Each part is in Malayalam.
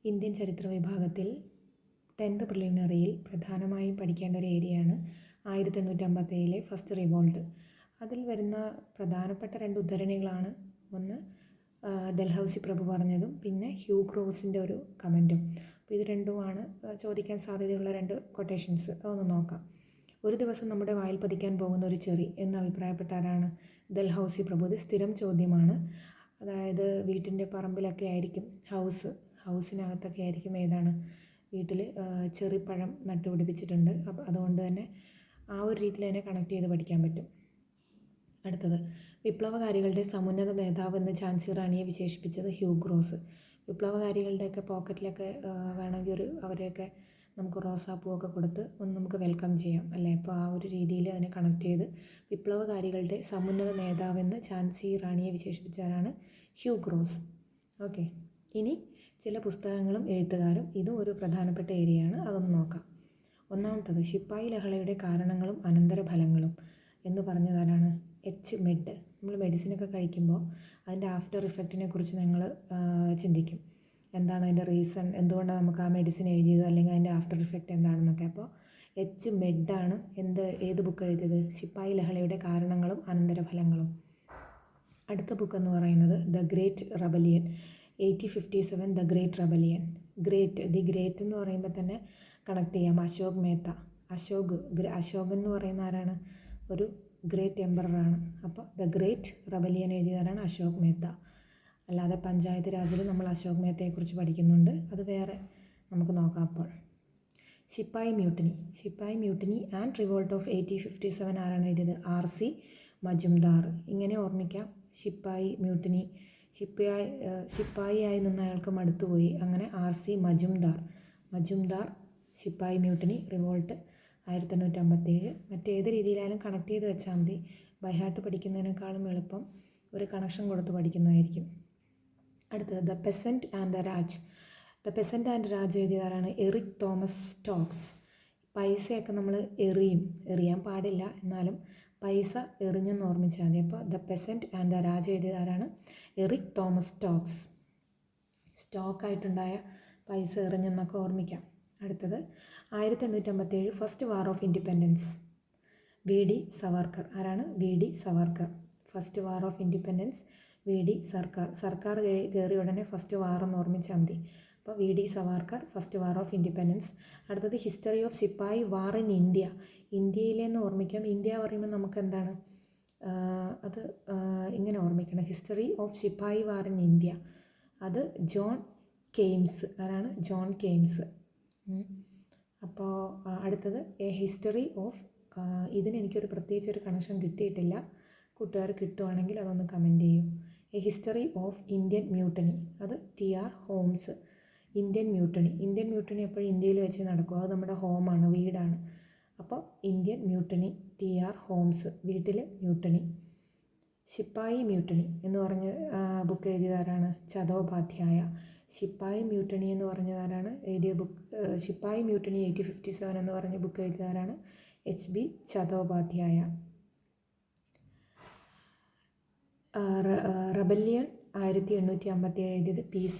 ഇന്ത്യൻ ചരിത്ര വിഭാഗത്തിൽ 10th പ്രിലിമിനറിയിൽ പ്രധാനമായും പഠിക്കേണ്ട ഒരു ഏരിയയാണ് 1857 ഫസ്റ്റ് റിവോൾട്ട്. അതിൽ വരുന്ന പ്രധാനപ്പെട്ട 2 ഉദ്ധരണികളാണ് ഒന്ന് ഡൽഹൗസി പ്രഭു പറഞ്ഞതും പിന്നെ ഹ്യൂ ക്രോസിൻ്റെ ഒരു കമൻറ്റും. അപ്പോൾ ഇത് രണ്ടുമാണ് ചോദിക്കാൻ സാധ്യതയുള്ള 2 കൊട്ടേഷൻസ്. അതൊന്ന് നോക്കാം. ഒരു ദിവസം നമ്മുടെ വായിൽ പതിക്കാൻ പോകുന്ന ഒരു ചെറി എന്ന് അഭിപ്രായപ്പെട്ട ആരാണ്? ഡൽഹൗസി പ്രഭു. ഇത് സ്ഥിരം ചോദ്യമാണ്. അതായത് വീട്ടിൻ്റെ പറമ്പിലൊക്കെ ആയിരിക്കും, ഹൗസിനകത്തൊക്കെ ആയിരിക്കും ഏതാണ് വീട്ടിൽ ചെറിപ്പഴം നട്ടുപിടിപ്പിച്ചിട്ടുണ്ട്. അപ്പോൾ അതുകൊണ്ട് തന്നെ ആ ഒരു രീതിയിൽ തന്നെ കണക്ട് ചെയ്ത് പഠിക്കാൻ പറ്റും. അടുത്തത്, വിപ്ലവകാരികളുടെ സമുന്നത നേതാവ് എന്ന് ഝാൻസി റാണിയെ വിശേഷിപ്പിച്ചത് ഹ്യൂ ക്രോസ്. വിപ്ലവകാരികളുടെയൊക്കെ പോക്കറ്റിലൊക്കെ വേണമെങ്കിൽ അവരെയൊക്കെ നമുക്ക് റോസാപ്പൂവൊക്കെ കൊടുത്ത് ഒന്ന് നമുക്ക് വെൽക്കം ചെയ്യാം അല്ലേ? അപ്പോൾ ആ ഒരു രീതിയിൽ അതിനെ കണക്ട് ചെയ്ത് വിപ്ലവകാരികളുടെ സമുന്നത നേതാവെന്ന് ഝാൻസി റാണിയെ വിശേഷിപ്പിച്ചവരാണ് ഹ്യൂ ക്രോസ്. ഓക്കെ, ഇനി ചില പുസ്തകങ്ങളും എഴുത്തുകാരും. ഇതും ഒരു പ്രധാനപ്പെട്ട ഏരിയയാണ്, അതൊന്ന് നോക്കാം. ഒന്നാമത്തത്, ശിപ്പായി ലഹളയുടെ കാരണങ്ങളും അനന്തരഫലങ്ങളും എന്ന് പറഞ്ഞതാരാണ്? എച്ച് മെഡ്. നമ്മൾ മെഡിസിനൊക്കെ കഴിക്കുമ്പോൾ അതിൻ്റെ ആഫ്റ്റർ ഇഫക്റ്റിനെ കുറിച്ച് ഞങ്ങൾ ചിന്തിക്കും. എന്താണ് അതിൻ്റെ റീസൺ, എന്തുകൊണ്ടാണ് നമുക്ക് ആ മെഡിസിൻ എഴുതിയത്, അല്ലെങ്കിൽ അതിൻ്റെ ആഫ്റ്റർ ഇഫക്റ്റ് എന്താണെന്നൊക്കെ. അപ്പോൾ എച്ച് മെഡാണ് ഏത് ബുക്ക് എഴുതിയത്? ശിപ്പായി ലഹളയുടെ കാരണങ്ങളും അനന്തരഫലങ്ങളും. അടുത്ത ബുക്ക് എന്ന് പറയുന്നത് the great rebellion, 1857 the great rebellion. The great എന്ന് പറയുമ്പോൾ തന്നെ കണക്ട് ചെയ്യാം. അശോക് മേത്ത. അശോകൻ എന്ന് പറയുന്ന ആരാണ്? ഒരു ഗ്രേറ്റ് എംപററാണ്. അപ്പോൾ ദ ഗ്രേറ്റ് റെബലിയൻ എഴുതിയതാരാണ്? അശോക് മേത്ത. അല്ലാതെ പഞ്ചായത്ത് രാജിൽ നമ്മൾ അശോക് മേത്തയെക്കുറിച്ച് പഠിക്കുന്നുണ്ട്, അത് വേറെ നമുക്ക് നോക്കാം. അപ്പോൾ ശിപ്പായി മ്യൂട്ടിനി ആൻഡ് റിവോൾട്ട് ഓഫ് 1857 ആരാണ് എഴുതിയത്? R.C. മജുംദാർ. ഇങ്ങനെ ഓർമ്മിക്കാം. ശിപ്പായി മ്യൂട്ടിനി, ശിപ്പായിയായി നിന്ന് അയാൾക്ക് മടുത്തുപോയി, അങ്ങനെ R.C. Majumdar sepoy mutiny, revolt 1857. മറ്റേത് രീതിയിലായാലും കണക്ട് ചെയ്ത് വെച്ചാൽ മതി. ബൈഹാർട്ട് പഠിക്കുന്നതിനേക്കാളും എളുപ്പം ഒരു കണക്ഷൻ കൊടുത്ത് പഠിക്കുന്നതായിരിക്കും. അടുത്തത്, ദ പെസൻറ്റ് ആൻഡ് രാജ് എഴുതിയതാരാണ്? Eric Thomas Stokes. പൈസയൊക്കെ നമ്മൾ എറിയാൻ പാടില്ല, എന്നാലും പൈസ എറിഞ്ഞെന്ന് ഓർമ്മിച്ചാൽ മതി. അപ്പോൾ the peasant and the Raj എഴുതിയതാരാണ്? Eric Thomas Stokes. സ്റ്റോക്കായിട്ടുണ്ടായ പൈസ എറിഞ്ഞെന്നൊക്കെ ഓർമ്മിക്കാം. അടുത്തത്, 1857 first war of independence, V.D. Savarkar. ആരാണ്? V.D. Savarkar. First war of independence V.D. Sarkar കയറിയ ഉടനെ ഫസ്റ്റ് വാർ എന്ന് ഓർമ്മിച്ചാൽ മതി. അപ്പോൾ V.D. Savarkar, first war of independence. അടുത്തത്, history of sepoy war in India. ഇന്ത്യയിലെന്ന് ഓർമ്മിക്കാം. ഇന്ത്യ പറയുമ്പോൾ നമുക്ക് എന്താണ് അത് ഇങ്ങനെ ഓർമ്മിക്കണം. History of sepoy war in India, അത് ജോൺ കെയിംസ്. ആരാണ്? John Kayes. അപ്പോൾ അടുത്തത്, എ ഹിസ്റ്ററി ഓഫ്, ഇതിനെനിക്കൊരു പ്രത്യേകിച്ചൊരു കണക്ഷൻ കിട്ടിയിട്ടില്ല. കൂട്ടുകാർ കിട്ടുവാണെങ്കിൽ അതൊന്ന് കമൻറ്റ് ചെയ്യും. A history of Indian mutiny, അത് T.R. ഹോംസ്. ഇന്ത്യൻ മ്യൂട്ടണി എപ്പോഴും ഇന്ത്യയിൽ വെച്ച് നടക്കും, അത് നമ്മുടെ ഹോമാണ്, വീടാണ്. അപ്പോൾ ഇന്ത്യൻ മ്യൂട്ടണി T.R. ഹോംസ്, വീട്ടിൽ മ്യൂട്ടണി. ശിപ്പായി മ്യൂട്ടണി എന്ന് പറഞ്ഞ ബുക്ക് എഴുതിയതാരാണ്? ചതോപാധ്യായ. ശിപ്പായി മ്യൂട്ടണി എന്ന് പറഞ്ഞതാരാണ് എഴുതിയ ബുക്ക്? ശിപ്പായി മ്യൂട്ടണി 1857 എന്ന് പറഞ്ഞ ബുക്ക് എഴുതിയതാരാണ്? H.B. ചതോപാധ്യായ. റെബല്ലിയൻ 1857 എഴുതിയത് P.C.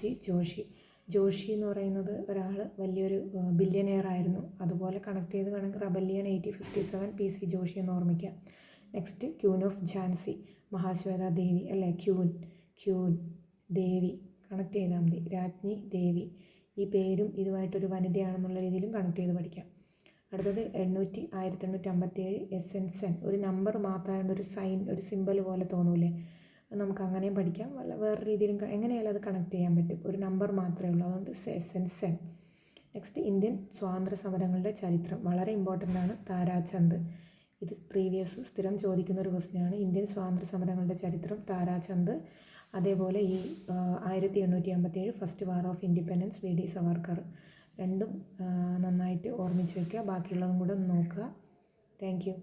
ജോഷി എന്ന് പറയുന്നത് ഒരാൾ വലിയൊരു ബില്യനെയർ ആയിരുന്നു. അതുപോലെ കണക്ട് ചെയ്ത് വേണമെങ്കിൽ റെബല്ലിയൻ 1857 P.C. ജോഷി എന്ന് ഓർമ്മിക്കാം. Next, queen of Jhansi, Mahasweta ദേവി അല്ലേ? ക്യൂൻ ദേവി കണക്ട് ചെയ്താൽ മതി. രാജ്ഞി ദേവി. ഈ പേരും ഇതുമായിട്ടൊരു വനിതയാണെന്നുള്ള രീതിയിലും കണക്ട് ചെയ്ത് പഠിക്കാം. അടുത്തത്, 1857 എസെൻസൻ. ഒരു നമ്പർ മാത്രമായതുകൊണ്ട് ഒരു സൈൻ, ഒരു സിമ്പൽ പോലെ തോന്നൂലേ? നമുക്ക് അങ്ങനെയും പഠിക്കാം, വേറെ രീതിയിലും എങ്ങനെയായാലും അത് കണക്ട് ചെയ്യാൻ പറ്റും. ഒരു നമ്പർ മാത്രമേ ഉള്ളൂ, അതുകൊണ്ട് എസെൻസൻ. നെക്സ്റ്റ്, ഇന്ത്യൻ സ്വാതന്ത്ര്യ സമരങ്ങളുടെ ചരിത്രം, വളരെ ഇമ്പോർട്ടൻ്റ് ആണ്. താരാചന്ദ്. ഇത് പ്രീവിയസ് സ്ഥിരം ചോദിക്കുന്ന ഒരു ക്വസ്റ്റ്യനാണ്. ഇന്ത്യൻ സ്വാതന്ത്ര്യ സമരങ്ങളുടെ ചരിത്രം, താരാചന്ദ്. അതേപോലെ ഈ 1857 first war of independence V.D. Savarkar. രണ്ടും നന്നായിട്ട് ഓർമ്മിച്ച് വയ്ക്കുക. ബാക്കിയുള്ളതും കൂടെ ഒന്ന് നോക്കുക. Thank you.